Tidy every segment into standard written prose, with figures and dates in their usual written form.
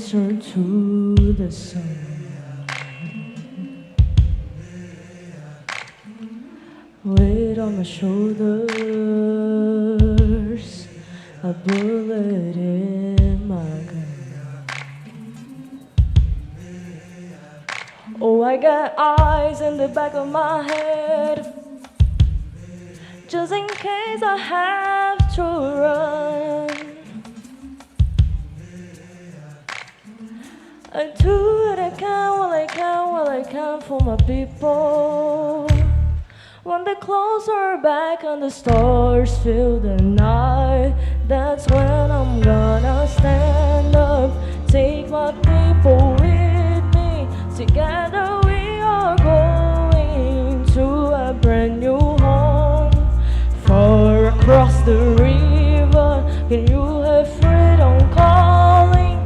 closer to the sun. Weight on my shoulders, a bullet in my gun. Oh, I got eyes in the back of my head, just in case I have to run. I do what I can while I can, while I can for my people. When they close our back and the stars fill the night, that's when I'm gonna stand up, take my people with me. Together we are going to a brand new home, far across the river. Can you hear freedom calling,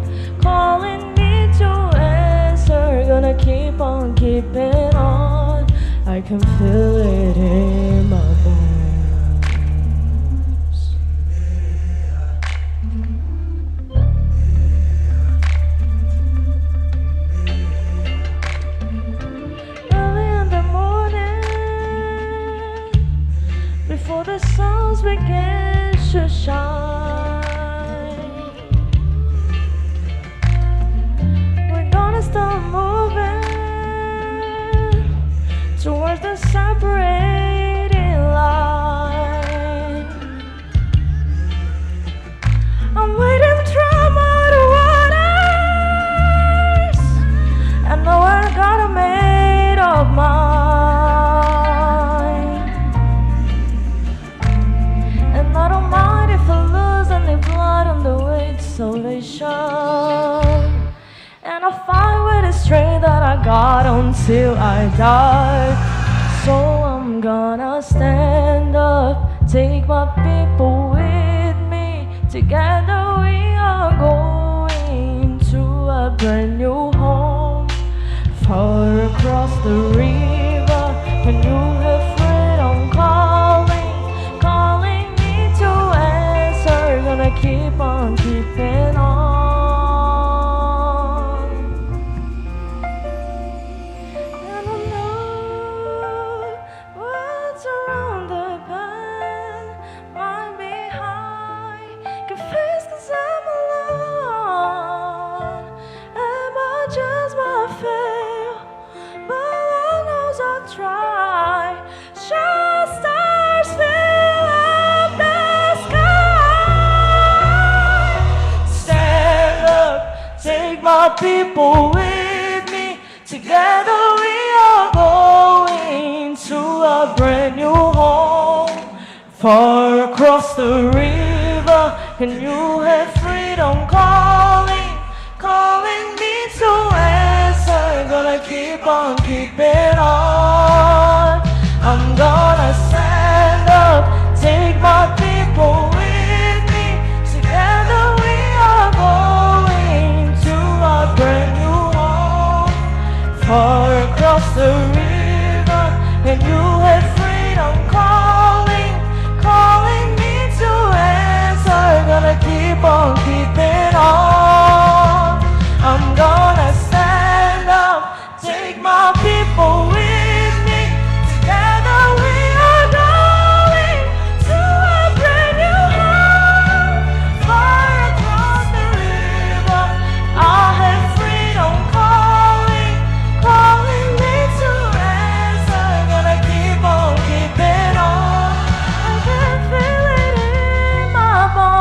calling me to answer? Gonna keep on keeping on, I can feel it in my bones. Early in the morning, before the sun begins to shine, we're gonna start moving towards the separating line. I'm waiting through muddy waters, I know I got a made of mine, and I don't mind if I lose any blood on the way to salvation. And I'll fight with the strength that I got until I die. So I'm gonna stand up, take my people with me. Together we are going to a brand new home, far across the river. When you hear freedom calling, calling me to answer, gonna keep on keeping on. Try, show stars fill up the sky. Stand up, take my people with me. Together we are going to a brand new home, far across the river. Can you hear freedom calling, calling me to answer? Gonna keep on keeping on. I'm gonna stand up, take my people with me. Together we are going to a brand new home, far across the river. And you have freedom calling, calling me to answer. Gonna keep on keeping on. I'm gonna stand up, take my people with me. Together we are going to a brand new home, far across the river. I have freedom calling, calling me to answer. Gonna keep on keeping on. I can feel it in my bones.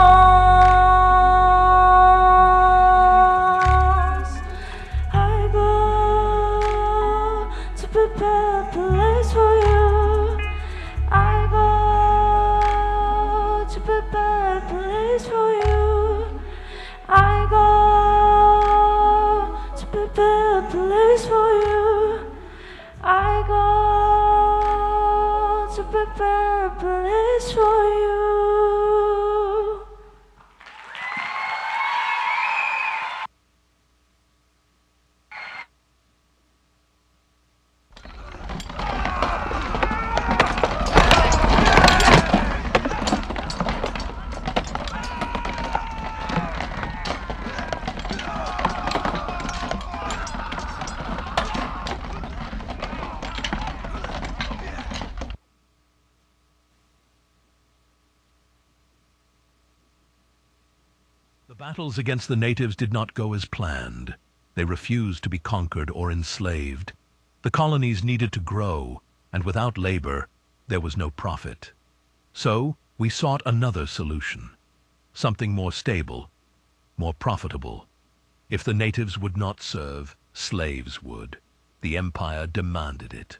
I go to prepare a place for you. I go to prepare a place for you. I go to prepare a place for you. I go to prepare a place for you. Battles against the natives did not go as planned. They refused to be conquered or enslaved. The colonies needed to grow, and without labor, there was no profit. So, we sought another solution. Something more stable, more profitable. If the natives would not serve, slaves would. The empire demanded it.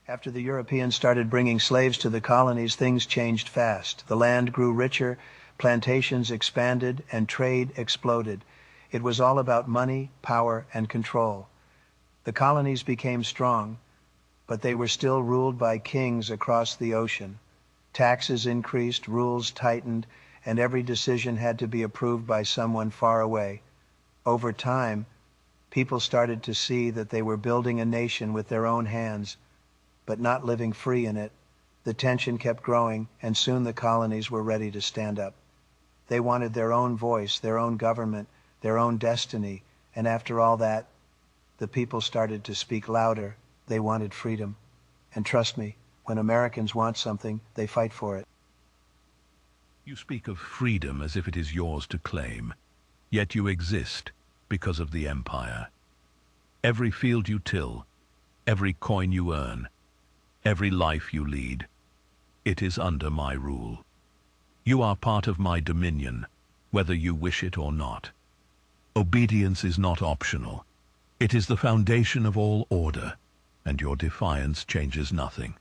After the Europeans started bringing slaves to the colonies, things changed fast. The land grew richer, plantations expanded, and trade exploded. It was all about money, power, and control. The colonies became strong, but they were still ruled by kings across the ocean. Taxes increased, rules tightened, and every decision had to be approved by someone far away. Over time, people started to see that they were building a nation with their own hands, but not living free in it. The tension kept growing, and soon the colonies were ready to stand up. They wanted their own voice, their own government, their own destiny, and after all that, the people started to speak louder. They wanted freedom. And trust me, when Americans want something, they fight for it. You speak of freedom as if it is yours to claim, yet you exist because of the empire. Every field you till, every coin you earn, every life you lead, it is under my rule. You are part of my dominion, whether you wish it or not. Obedience is not optional. It is the foundation of all order, and your defiance changes nothing.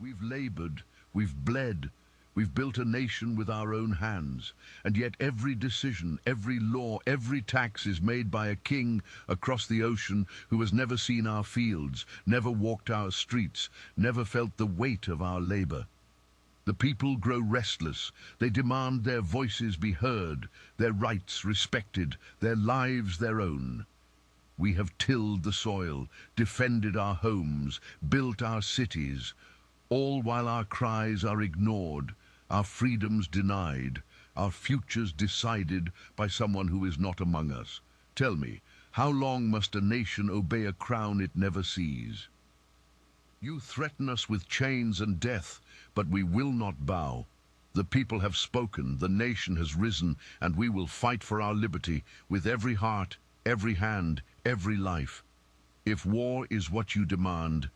We've labored, we've bled, we've built a nation with our own hands, and yet every decision, every law, every tax is made by a king across the ocean who has never seen our fields, never walked our streets, never felt the weight of our labor. The people grow restless. They demand their voices be heard, their rights respected, their lives their own. We have tilled the soil, defended our homes, built our cities, all while our cries are ignored, our freedoms denied, our futures decided by someone who is not among us. Tell me, how long must a nation obey a crown it never sees? You threaten us with chains and death, but we will not bow. The people have spoken, the nation has risen, and we will fight for our liberty with every heart, every hand, every life. If war is what you demand,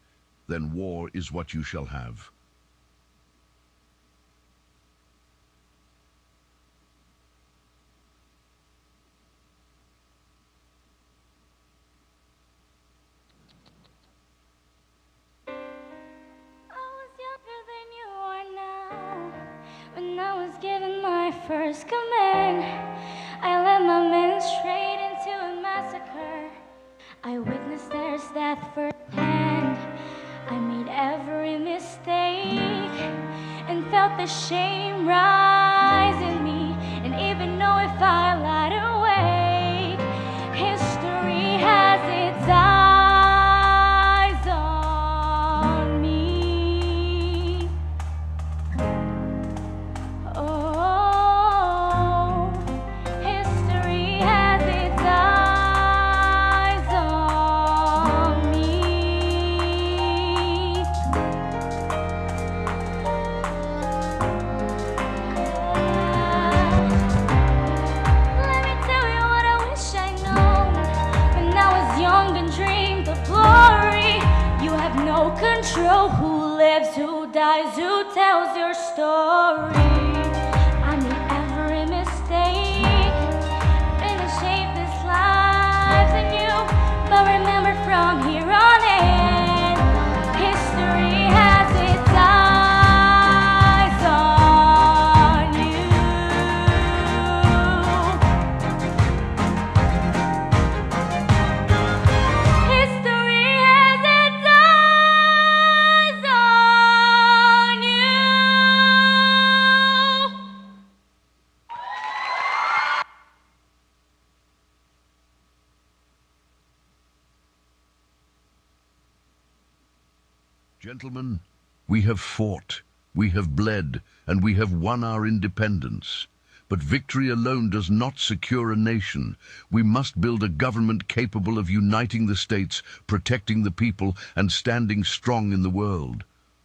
then war is what you shall have. First command, I led my men straight into a massacre. I witnessed their death firsthand. I made every mistake and felt the shame rise in me. And even though if I lied awake, history has its eyes on me. Oh. Control who lives, who dies, who tells your story. I made every mistake and it shaped this lives in you. But remember, from here on in, history has its eyes on you. History has its eyes on you. Gentlemen, we have fought, we have bled, and we have won our independence. But victory alone does not secure a nation. We must build a government capable of uniting the states, protecting the people, and standing strong in the world.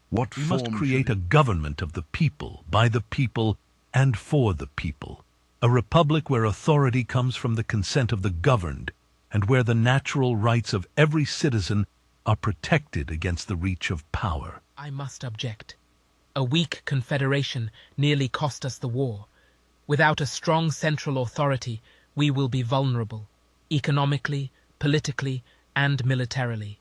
What We form must create a government of the people, by the people, and for the people. A republic where authority comes from the consent of the governed, and where the natural rights of every citizen are protected against the reach of power. I must object. A weak confederation nearly cost us the war. Without a strong central authority, we will be vulnerable, economically, politically, and militarily.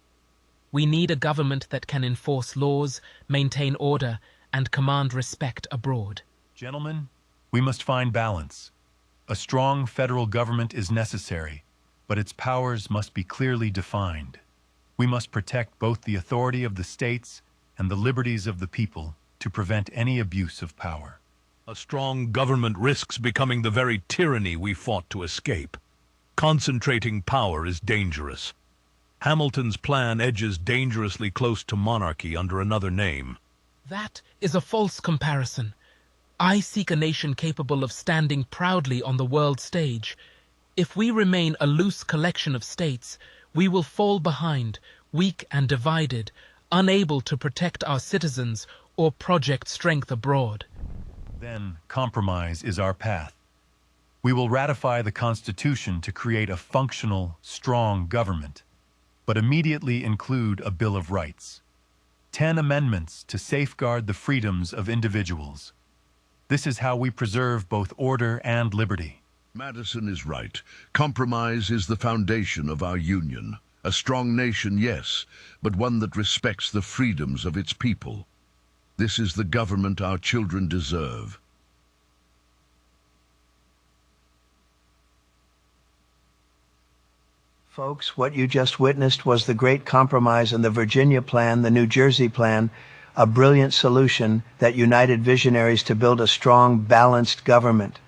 We need a government that can enforce laws, maintain order, and command respect abroad. Gentlemen, we must find balance. A strong federal government is necessary, but its powers must be clearly defined. We must protect both the authority of the states and the liberties of the people to prevent any abuse of power. A strong government risks becoming the very tyranny we fought to escape. Concentrating power is dangerous. Hamilton's plan edges dangerously close to monarchy under another name. That is a false comparison. I seek a nation capable of standing proudly on the world stage. If we remain a loose collection of states, we will fall behind, weak and divided, unable to protect our citizens or project strength abroad. Then compromise is our path. We will ratify the Constitution to create a functional, strong government, but immediately include a Bill of Rights. 10 amendments to safeguard the freedoms of individuals. This is how we preserve both order and liberty. Madison is right. Compromise is the foundation of our union. A strong nation, yes, but one that respects the freedoms of its people. This is the government our children deserve. Folks, what you just witnessed was the Great Compromise and the Virginia Plan, the New Jersey Plan, a brilliant solution that united visionaries to build a strong, balanced government.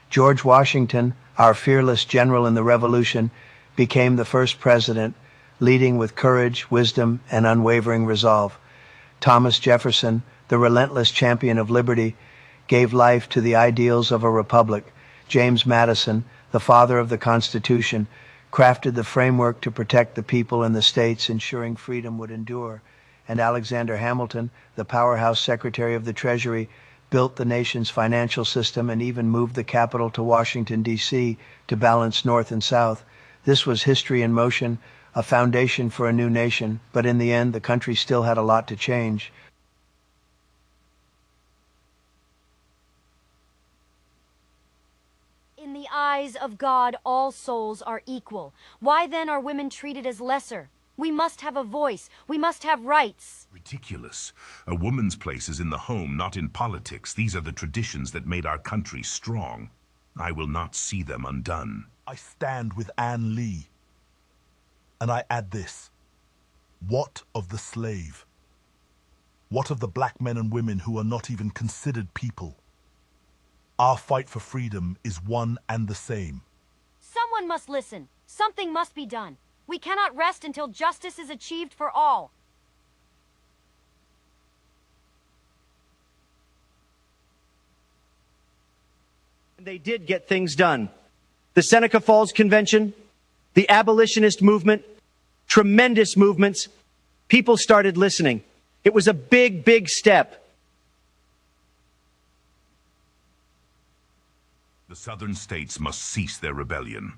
George Washington, our fearless general in the Revolution, became the first president, leading with courage, wisdom, and unwavering resolve. Thomas Jefferson, the relentless champion of liberty, gave life to the ideals of a republic. James Madison, the father of the Constitution, crafted the framework to protect the people and the states, ensuring freedom would endure. And Alexander Hamilton, the powerhouse Secretary of the Treasury, built the nation's financial system and even moved the capital to Washington, D.C. to balance North and South. This was history in motion, a foundation for a new nation, but in the end, the country still had a lot to change. In the eyes of God, all souls are equal. Why then are women treated as lesser? We must have a voice. We must have rights. Ridiculous. A woman's place is in the home, not in politics. These are the traditions that made our country strong. I will not see them undone. I stand with Anne Lee. And I add this. What of the slave? What of the black men and women who are not even considered people? Our fight for freedom is one and the same. Someone must listen. Something must be done. We cannot rest until justice is achieved for all. They did get things done. The Seneca Falls Convention, the abolitionist movement, tremendous movements. People started listening. It was a big, big step. The southern states must cease their rebellion.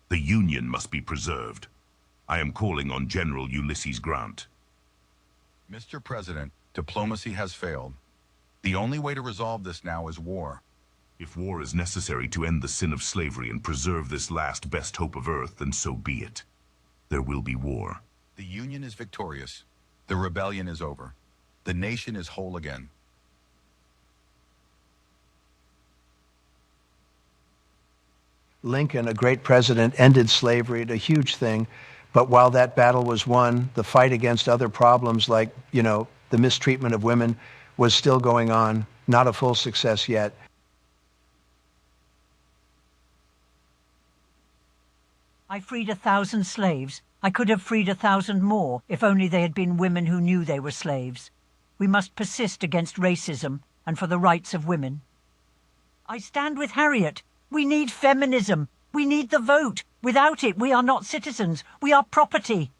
The Union must be preserved. I am calling on General Ulysses Grant. Mr. President, diplomacy has failed. The only way to resolve this now is war. If war is necessary to end the sin of slavery and preserve this last best hope of earth, then so be it. There will be war. The Union is victorious. The rebellion is over. The nation is whole again. Lincoln, a great president, ended slavery, a huge thing. But while that battle was won, the fight against other problems like, the mistreatment of women was still going on. Not a full success yet. I freed 1,000 slaves. I could have freed 1,000 more if only they had been women who knew they were slaves. We must persist against racism and for the rights of women. I stand with Harriet. We need feminism. We need the vote. Without it, we are not citizens. We are property.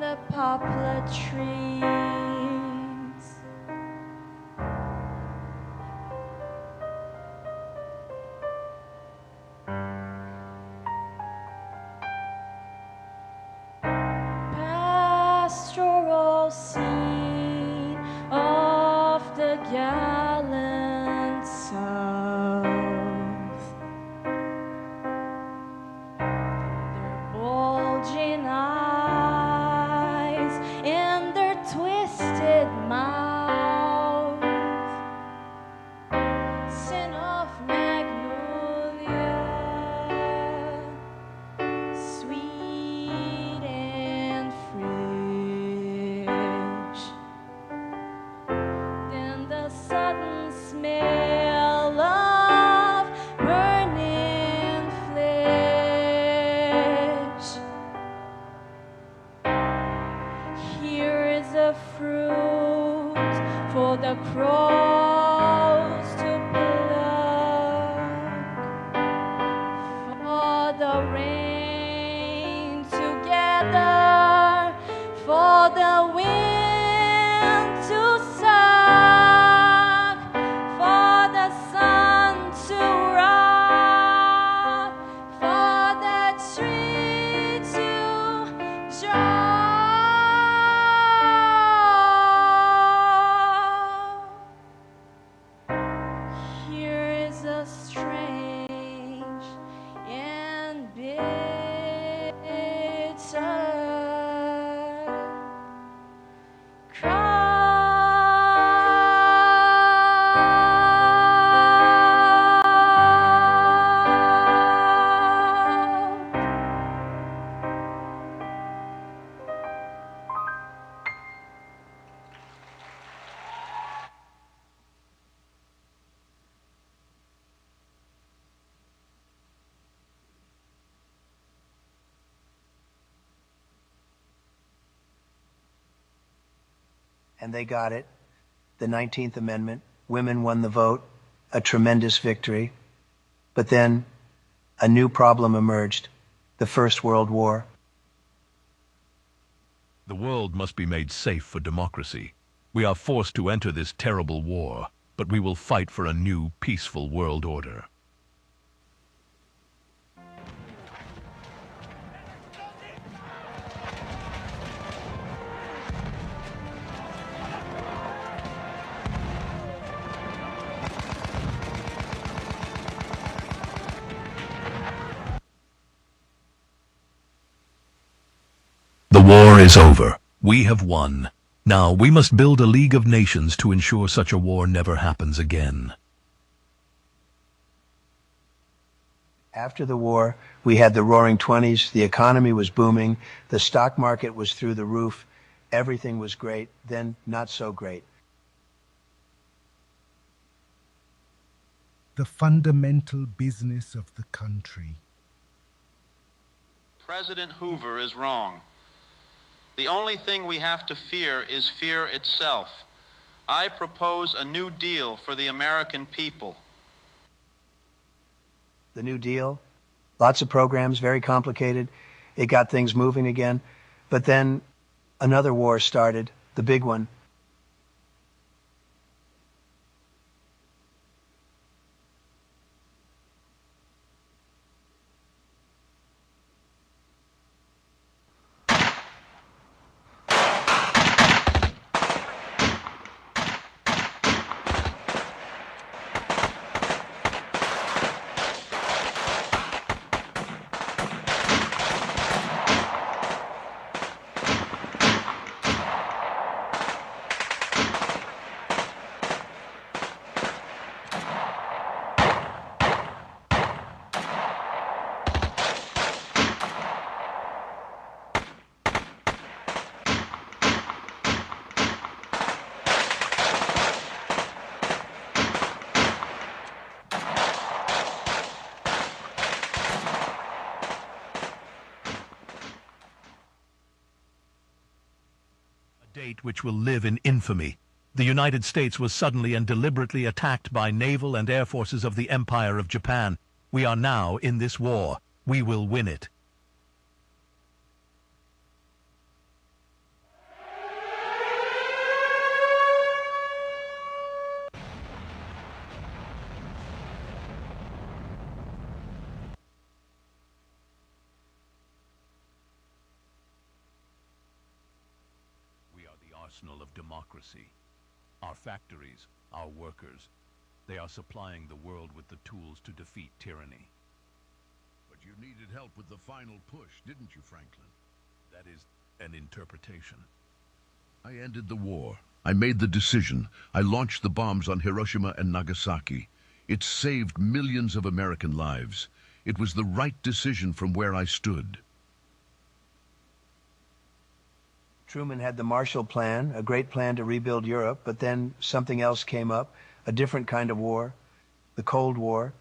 the poplar trees. Pastoral scene of the gallant South. Their bulging eyes and their twisted mouth, scent of magnolia, sweet and fresh. Then the sudden smell of burning flesh. Here is a fruit for the crows to pluck, for the rain to gather, for the wind to suck, for the sun to rock, for the tree to drop. Here is a strange and bitter crop. And they got it. The 19th Amendment. Women won the vote. A tremendous victory. But then a new problem emerged. The First World War. The world must be made safe for democracy. We are forced to enter this terrible war, but we will fight for a new, peaceful world order. The war is over. We have won. Now we must build a League of Nations to ensure such a war never happens again. After the war, we had the Roaring '20s. The economy was booming. The stock market was through the roof. Everything was great. Then not so great. The fundamental business of the country. President Hoover is wrong. The only thing we have to fear is fear itself. I propose a new deal for the American people. The New Deal, lots of programs, very complicated. It got things moving again. But then another war started, the big one. Date which will live in infamy. The United States was suddenly and deliberately attacked by naval and air forces of the Empire of Japan. We are now in this war. We will win it. arsenal of democracy. Our factories, our workers, they are supplying the world with the tools to defeat tyranny. But you needed help with the final push, didn't you, Franklin? That is an interpretation. I ended the war. I made the decision. I launched the bombs on Hiroshima and Nagasaki. It saved millions of American lives. It was the right decision from where I stood. Truman had the Marshall Plan, a great plan to rebuild Europe, but then something else came up, a different kind of war, the Cold War.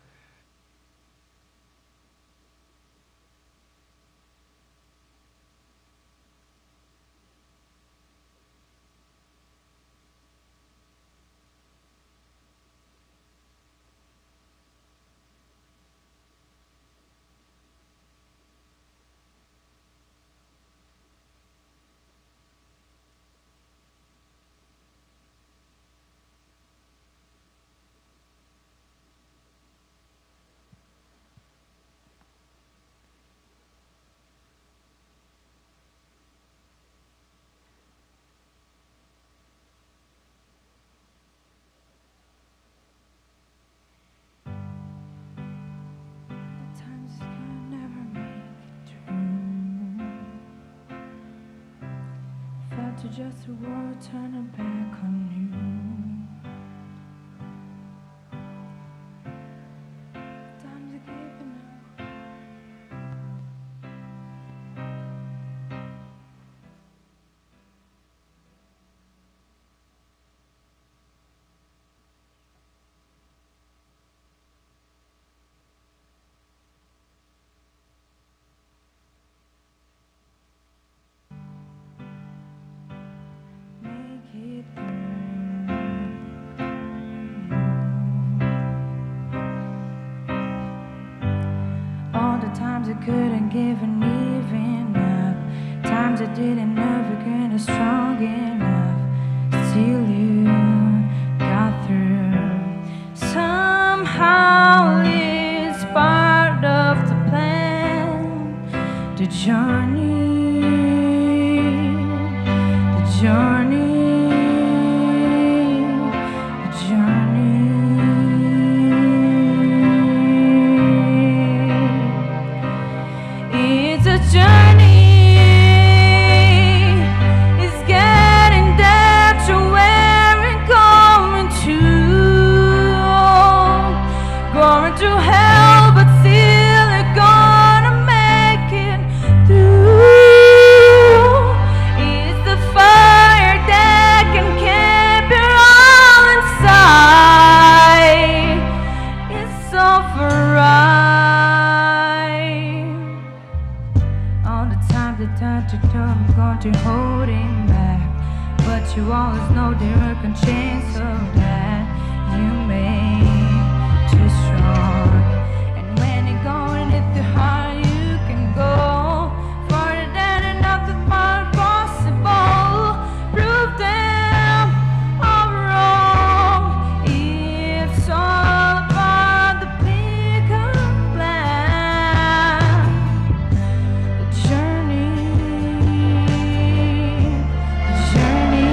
To just a world turning back on you. Times are giving up. All the times I couldn't give and even up, times I didn't ever get strong enough. Still you got through. Somehow it's part of the plan, the journey, the journey. It's a journey, it's getting there to where we're going to hell, but still we're gonna make it through. It's the fire that can keep it all inside. It's all for right. All the time that touch you told I'm going to hold him back, but you always know there are a chance of that. You made too strong, and when you're going it the higher you can go, further than enough that might possible. Prove them all wrong. It's all about the bigger plan, the journey, the journey.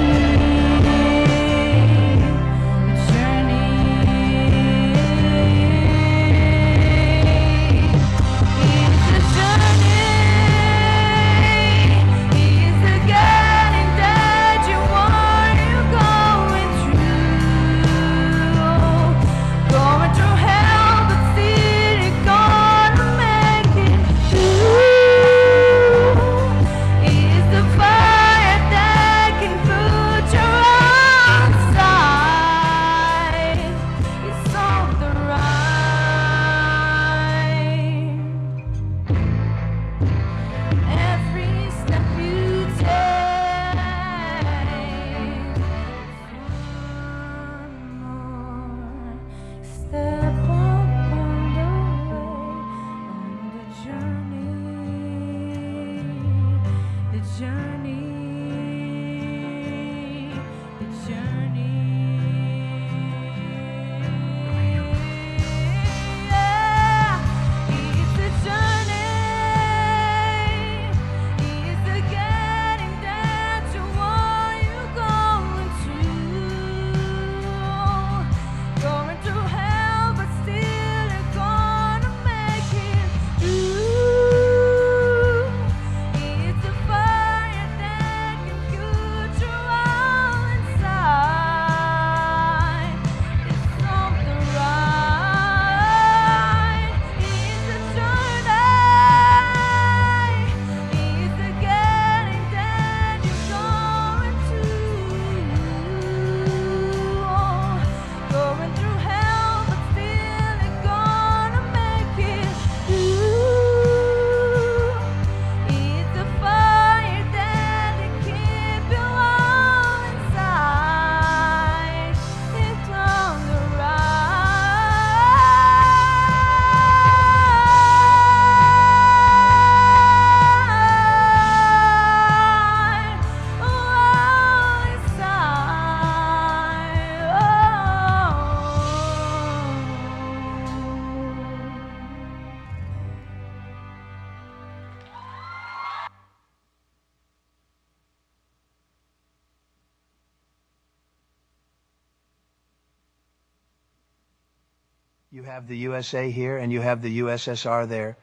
You have the USA here and you have the USSR there.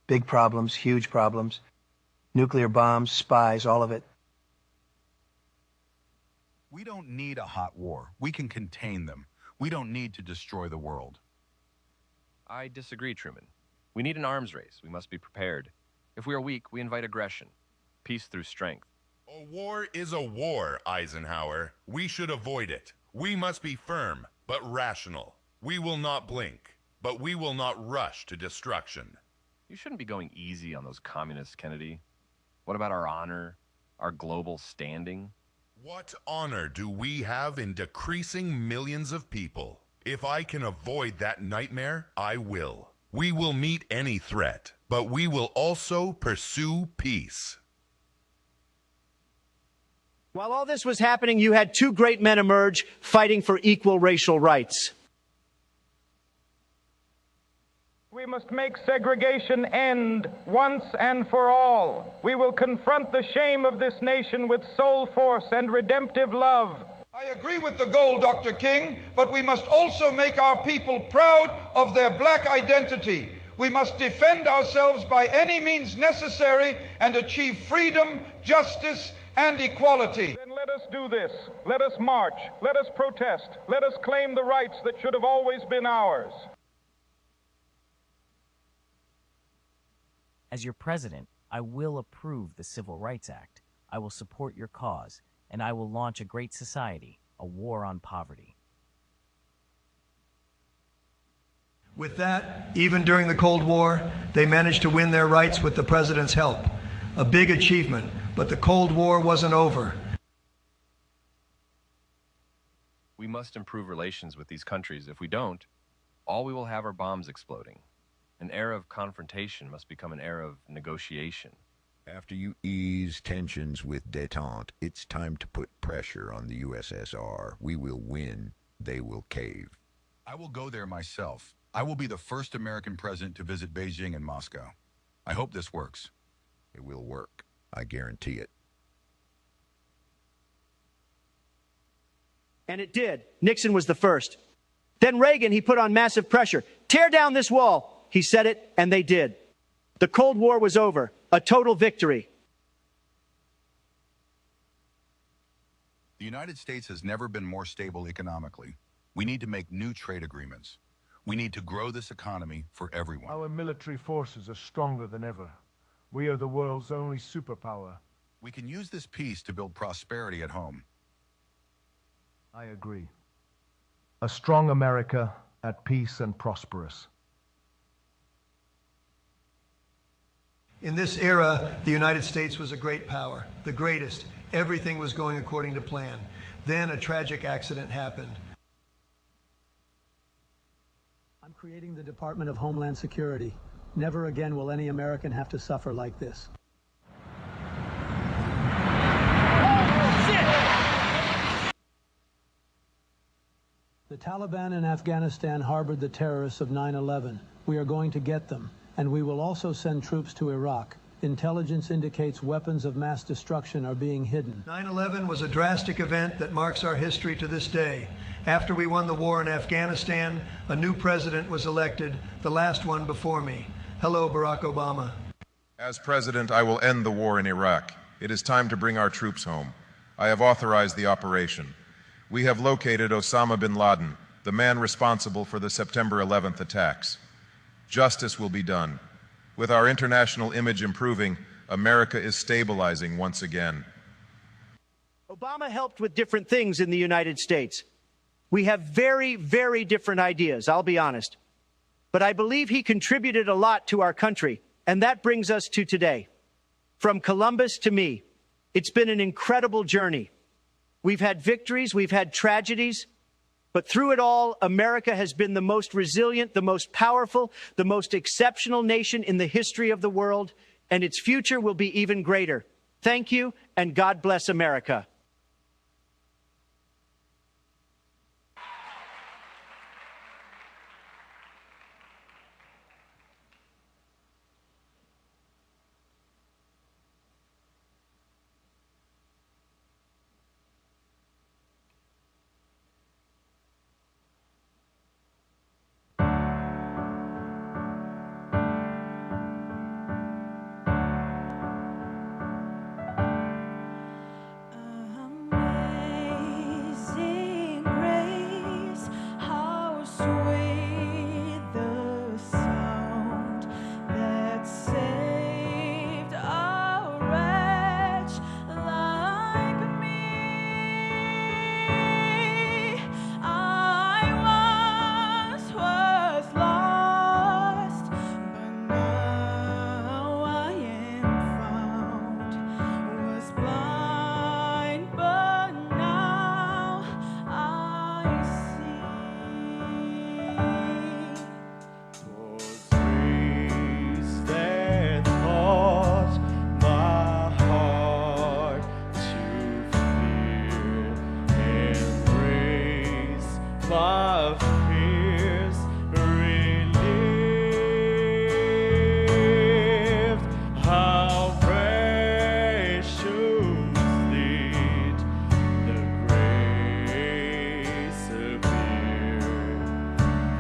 Big problems, huge problems. Nuclear bombs, spies, all of it. We don't need a hot war. We can contain them. We don't need to destroy the world. I disagree, Truman. We need an arms race. We must be prepared. If we are weak, we invite aggression. Peace through strength. A war is a war, Eisenhower. We should avoid it. We must be firm, but rational. We will not blink, but we will not rush to destruction. You shouldn't be going easy on those communists, Kennedy. What about our honor, our global standing? What honor do we have in decreasing millions of people? If I can avoid that nightmare, I will. We will meet any threat, but we will also pursue peace. While all this was happening, you had two great men emerge fighting for equal racial rights. We must make segregation end once and for all. We will confront the shame of this nation with soul force and redemptive love. I agree with the goal, Dr. King, but we must also make our people proud of their black identity. We must defend ourselves by any means necessary and achieve freedom, justice, and equality. Then let us do this. Let us march. Let us protest. Let us claim the rights that should have always been ours. As your president, I will approve the Civil Rights Act. I will support your cause, and I will launch a great society, a war on poverty. With that, even during the Cold War, they managed to win their rights with the president's help. A big achievement, but the Cold War wasn't over. We must improve relations with these countries. If we don't, all we will have are bombs exploding. An era of confrontation must become an era of negotiation. After you ease tensions with détente, it's time to put pressure on the USSR. We will win. They will cave. I will go there myself. I will be the first American president to visit Beijing and Moscow. I hope this works. It will work. I guarantee it. And it did. Nixon was the first. Then Reagan, he put on massive pressure. Tear down this wall. He said it, and they did. The Cold War was over. A total victory. The United States has never been more stable economically. We need to make new trade agreements. We need to grow this economy for everyone. Our military forces are stronger than ever. We are the world's only superpower. We can use this peace to build prosperity at home. I agree. A strong America at peace and prosperous. In this era, the United States was a great power, the greatest. Everything was going according to plan. Then a tragic accident happened. I'm creating the Department of Homeland Security. Never again will any American have to suffer like this. The Taliban in Afghanistan harbored the terrorists of 9/11. We are going to get them, and we will also send troops to Iraq. Intelligence indicates weapons of mass destruction are being hidden. 9/11 was a drastic event that marks our history to this day. After we won the war in Afghanistan, a new president was elected, the last one before me. Hello, Barack Obama. As president, I will end the war in Iraq. It is time to bring our troops home. I have authorized the operation. We have located Osama bin Laden, the man responsible for the September 11th attacks. Justice will be done. With our international image improving, America is stabilizing once again. Obama helped with different things in the United States. We have very, very different ideas, I'll be honest. But I believe he contributed a lot to our country, and that brings us to today. From Columbus to me, it's been an incredible journey. We've had victories, we've had tragedies, but through it all, America has been the most resilient, the most powerful, the most exceptional nation in the history of the world, and its future will be even greater. Thank you, and God bless America. of fears relieved. How precious did the grace appear,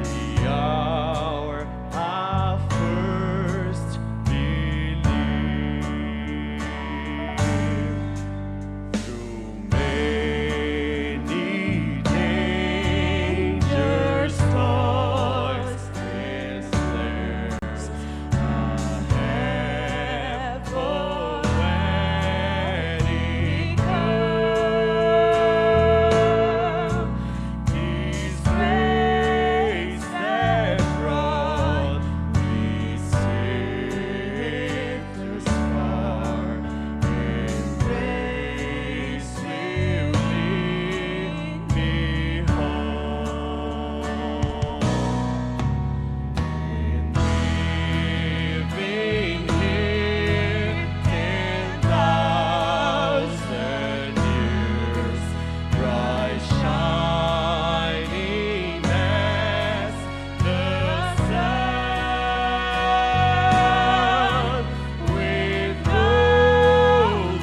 the hour I first believed. Through many dangers, toils, and snares, I have already come. His grace has brought me safe thus far, and grace will lead me home. And living here 10,000 years, bright shining as the sun, with golden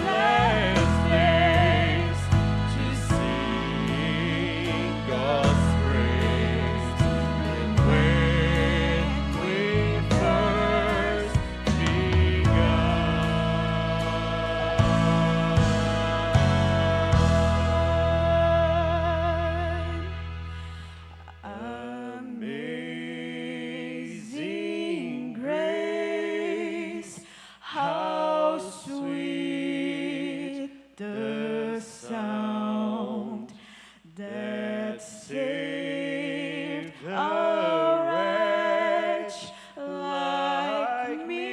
days to sing God's praise. And when we first Amazing grace, how sweet the sound that saved a wretch like me.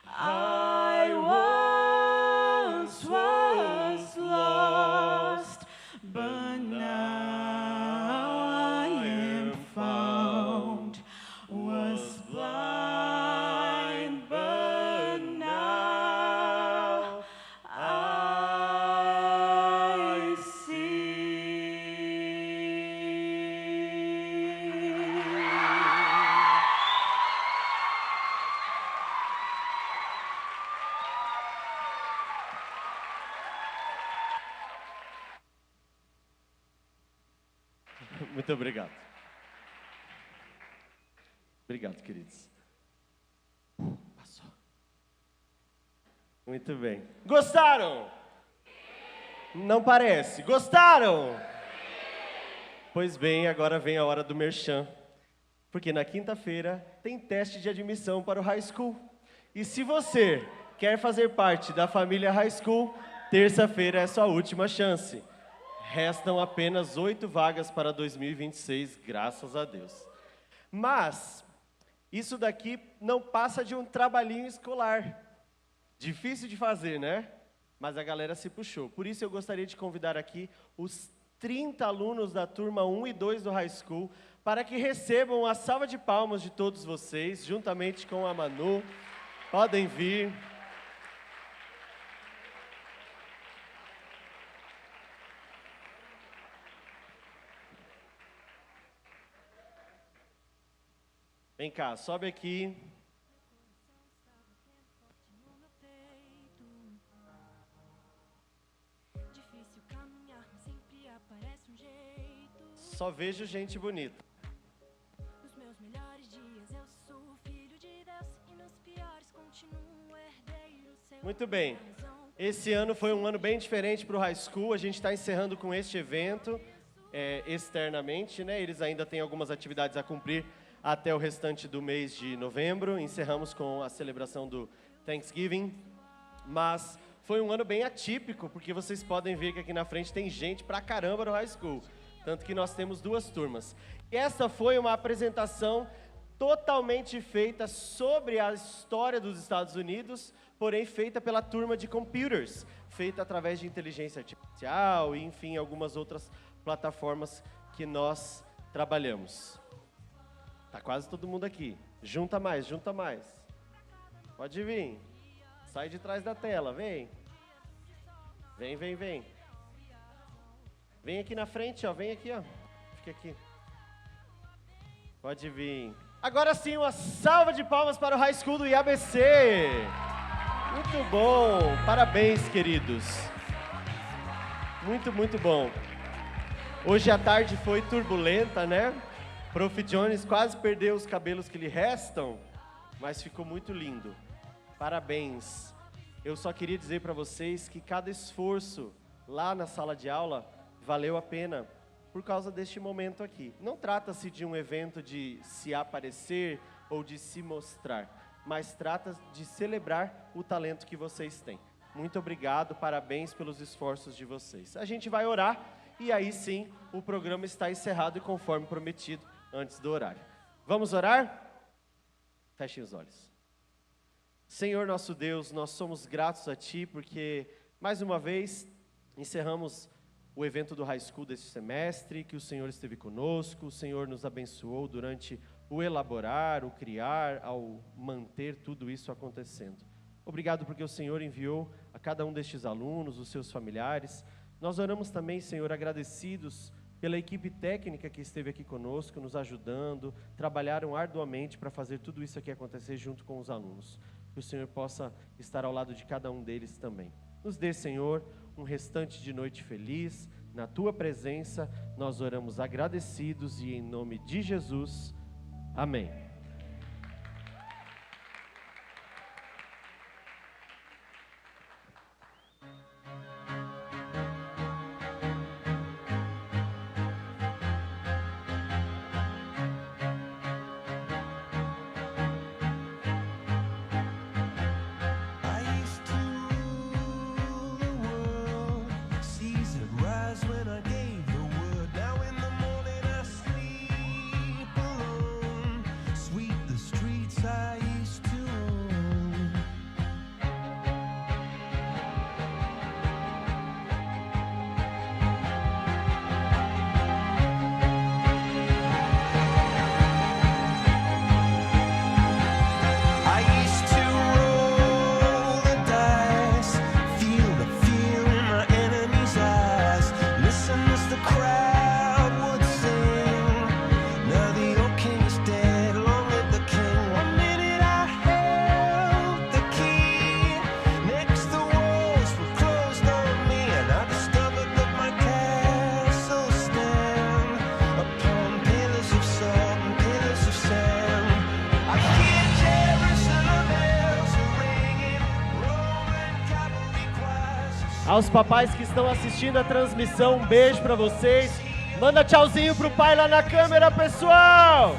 I once was lost, but now I am found. Was blind, but now I see. Muito obrigado. Obrigado, queridos. Passou. Muito bem. Gostaram? Não parece. Gostaram? Pois bem, agora vem a hora do merchan. Porque na quinta-feira tem teste de admissão para o High School. E se você quer fazer parte da família High School, terça-feira é sua última chance. Restam apenas 8 vagas para 2026, graças a Deus. Mas isso daqui não passa de um trabalhinho escolar. Difícil de fazer, né? Mas a galera se puxou. Por isso eu gostaria de convidar aqui os 30 alunos da turma 1 e 2 do High School para que recebam a salva de palmas de todos vocês, juntamente com a Manu. Podem vir. Vem cá, sobe aqui. Só vejo gente bonita. Nos meus melhores dias eu sou filho de Deus e nos piores continuo herdeiro seu. Muito bem. Esse ano foi um ano bem diferente para o High School. A gente está encerrando com este evento externamente, né? Eles ainda têm algumas atividades a cumprir até o restante do mês de novembro. Encerramos com a celebração do Thanksgiving. Mas foi um ano bem atípico, porque vocês podem ver que aqui na frente tem gente pra caramba no High School. Tanto que nós temos 2 turmas. E essa foi uma apresentação totalmente feita sobre a história dos Estados Unidos, porém feita pela turma de Computers, feita através de inteligência artificial e, enfim, algumas outras plataformas que nós trabalhamos. Tá quase todo mundo aqui. Junta mais, junta mais. Pode vir. Sai de trás da tela, vem. Vem, vem, vem. Vem aqui na frente, ó. Vem aqui, ó. Fica aqui. Pode vir. Agora sim, uma salva de palmas para o High School do IABC. Muito bom. Parabéns, queridos. Muito, muito bom. Hoje a tarde foi turbulenta, né? Prof. Jones quase perdeu os cabelos que lhe restam, mas ficou muito lindo. Parabéns. Eu só queria dizer para vocês que cada esforço lá na sala de aula valeu a pena por causa deste momento aqui. Não trata-se de um evento de se aparecer ou de se mostrar, mas trata de celebrar o talento que vocês têm. Muito obrigado, parabéns pelos esforços de vocês. A gente vai orar e aí sim o programa está encerrado e conforme prometido antes do horário. Vamos orar? Fechem os olhos. Senhor nosso Deus, nós somos gratos a Ti porque mais uma vez encerramos o evento do High School deste semestre, que o Senhor esteve conosco, o Senhor nos abençoou durante o elaborar, o criar, ao manter tudo isso acontecendo. Obrigado porque o Senhor enviou a cada um destes alunos, os seus familiares. Nós oramos também, Senhor, agradecidos pela equipe técnica que esteve aqui conosco, nos ajudando, trabalharam arduamente para fazer tudo isso aqui acontecer junto com os alunos. Que o Senhor possa estar ao lado de cada um deles também. Nos dê, Senhor, um restante de noite feliz, na Tua presença, nós oramos agradecidos e em nome de Jesus, amém. Aos papais que estão assistindo a transmissão, um beijo pra vocês. Manda tchauzinho pro pai lá na câmera, pessoal!